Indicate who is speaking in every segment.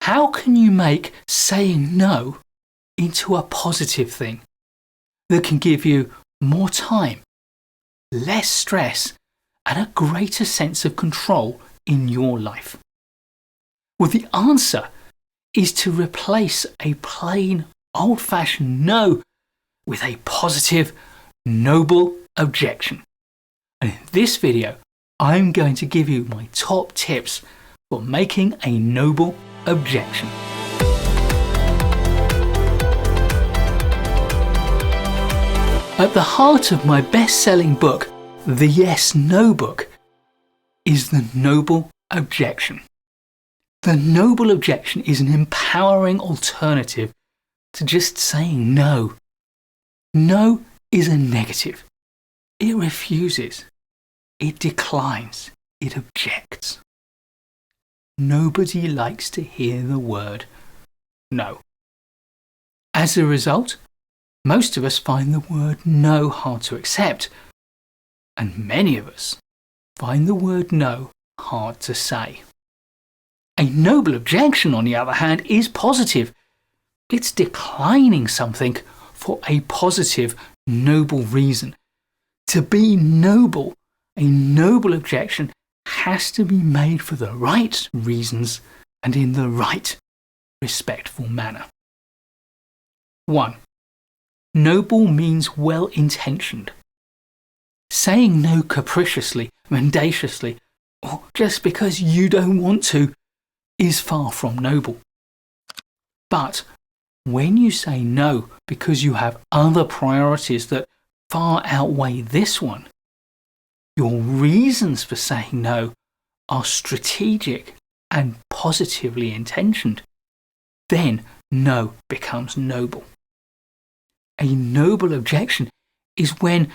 Speaker 1: how can you make saying no into a positive thing that can give you more time, less stress, and a greater sense of control in your life? Well, the answer is to replace a plain, old-fashioned no with a positive, noble objection. And in this video, I'm going to give you my top tips for making a noble objection. At the heart of my best-selling book, The Yes No Book, is the Noble Objection. The Noble Objection is an empowering alternative to just saying no. No is a negative. It refuses. It declines. It objects. Nobody likes to hear the word no. As a result, most of us find the word no hard to accept, and many of us find the word no hard to say. A noble objection, on the other hand, is positive. It's declining something for a positive, noble reason. To be noble, a noble objection has to be made for the right reasons and in the right, respectful manner. 1. Noble means well-intentioned. Saying no capriciously, mendaciously, or just because you don't want to, is far from noble. But when you say no because you have other priorities that far outweigh this one, your reasons for saying no are strategic and positively intentioned, then no becomes noble. A noble objection is when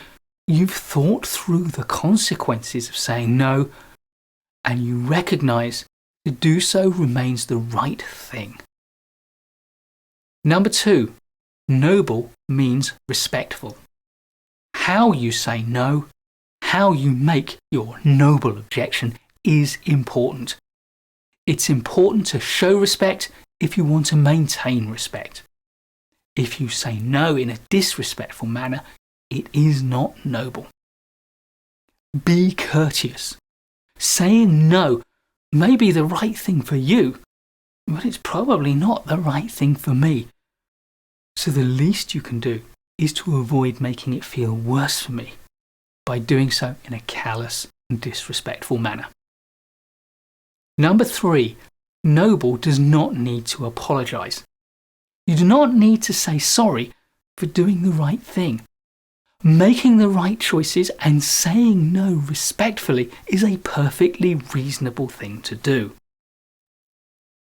Speaker 1: you've thought through the consequences of saying no and you recognize to do so remains the right thing. Number 2, noble means respectful. How you say no, how you make your noble objection is important. It's important to show respect if you want to maintain respect. If you say no in a disrespectful manner, it is not noble. Be courteous. Saying no may be the right thing for you, but it's probably not the right thing for me. So the least you can do is to avoid making it feel worse for me by doing so in a callous and disrespectful manner. Number 3, noble does not need to apologize. You do not need to say sorry for doing the right thing. Making the right choices and saying no respectfully is a perfectly reasonable thing to do.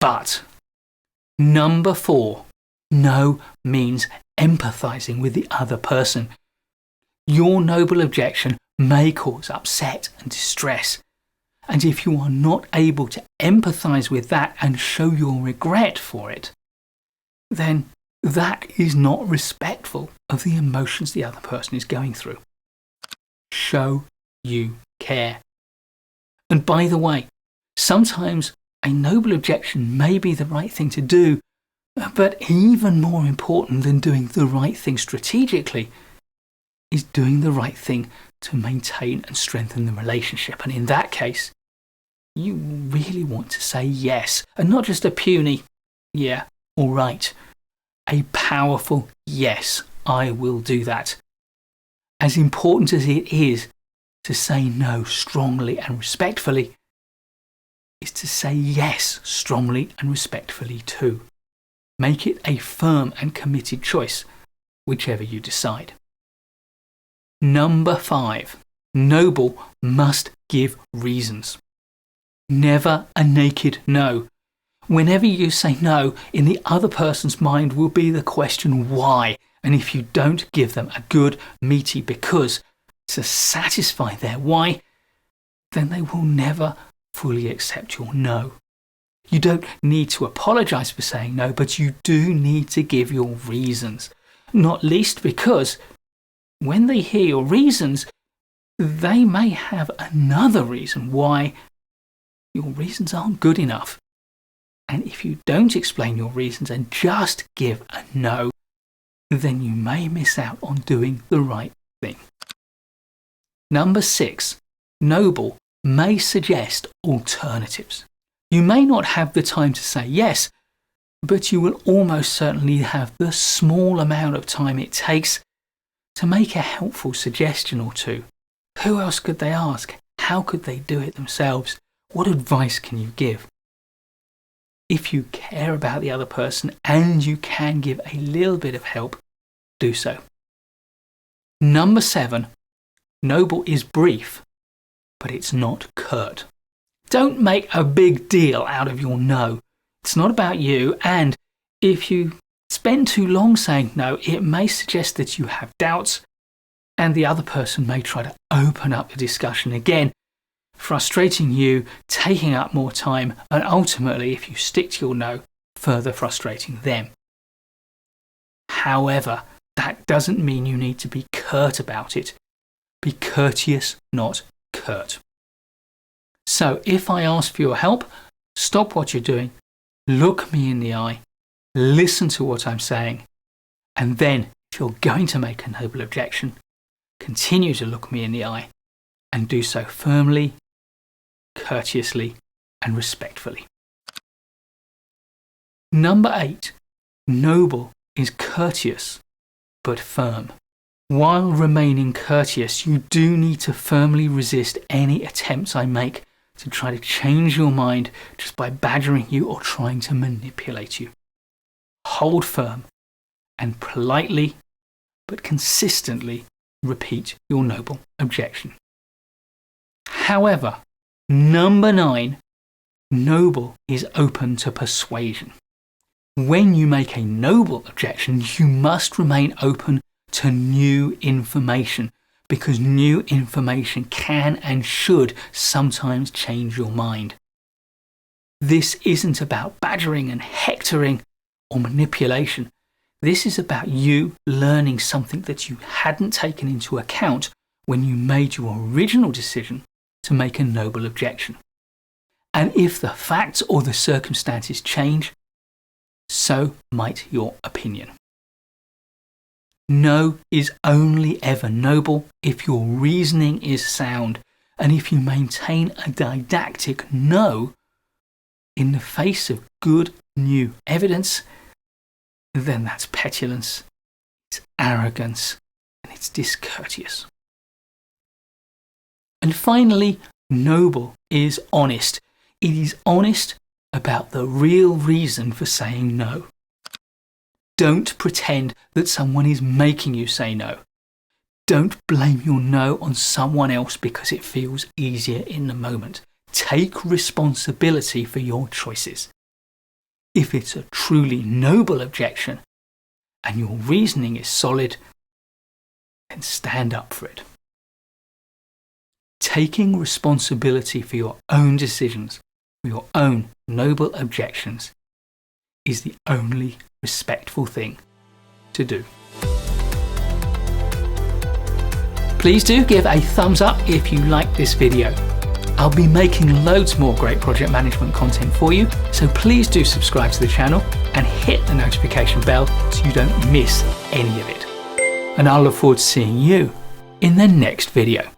Speaker 1: But number 4, no means empathizing with the other person. Your noble objection may cause upset and distress, and if you are not able to empathize with that and show your regret for it, then that is not respectful of the emotions the other person is going through. Show you care. And by the way, sometimes a noble objection may be the right thing to do, but even more important than doing the right thing strategically is doing the right thing to maintain and strengthen the relationship. And in that case, you really want to say yes, and not just a puny, yeah, all right. A powerful yes, I will do that. As important as it is to say no strongly and respectfully, is to say yes strongly and respectfully too. Make it a firm and committed choice, whichever you decide. Number 5, noble must give reasons. Never a naked no. Whenever you say no, in the other person's mind will be the question why, and if you don't give them a good, meaty because to satisfy their why, then they will never fully accept your no. You don't need to apologize for saying no, but you do need to give your reasons, not least because when they hear your reasons, they may have another reason why your reasons aren't good enough. And if you don't explain your reasons and just give a no, then you may miss out on doing the right thing. Number 6, Noble may suggest alternatives. You may not have the time to say yes, but you will almost certainly have the small amount of time it takes to make a helpful suggestion or two. Who else could they ask? How could they do it themselves? What advice can you give? If you care about the other person and you can give a little bit of help, do so. Number 7, Noble is brief, but it's not curt. Don't make a big deal out of your no. It's not about you, and if you spend too long saying no, it may suggest that you have doubts, and the other person may try to open up the discussion again, frustrating you, taking up more time, and ultimately, if you stick to your no, further frustrating them. However, that doesn't mean you need to be curt about it. Be courteous, not curt. So if I ask for your help, stop what you're doing, look me in the eye, listen to what I'm saying, and then if you're going to make a noble objection, continue to look me in the eye and do so firmly, courteously, and respectfully. Number 8, Noble is courteous but firm. While remaining courteous, you do need to firmly resist any attempts I make to try to change your mind just by badgering you or trying to manipulate you. Hold firm and politely but consistently repeat your noble objection. However, number 9, Noble is open to persuasion. When you make a noble objection, you must remain open to new information, because new information can and should sometimes change your mind. This isn't about badgering and hectoring or manipulation. This is about you learning something that you hadn't taken into account when you made your original decision to make a noble objection. And if the facts or the circumstances change, so might your opinion. No is only ever noble if your reasoning is sound, and if you maintain a didactic no in the face of good new evidence, then that's petulance, it's arrogance, and it's discourteous. And finally, noble is honest. It is honest about the real reason for saying no. Don't pretend that someone is making you say no. Don't blame your no on someone else because it feels easier in the moment. Take responsibility for your choices. If it's a truly noble objection and your reasoning is solid, then stand up for it. Taking responsibility for your own decisions, for your own noble objections, is the only respectful thing to do. Please do give a thumbs up if you like this video. I'll be making loads more great project management content for you, so please do subscribe to the channel and hit the notification bell so you don't miss any of it. And I'll look forward to seeing you in the next video.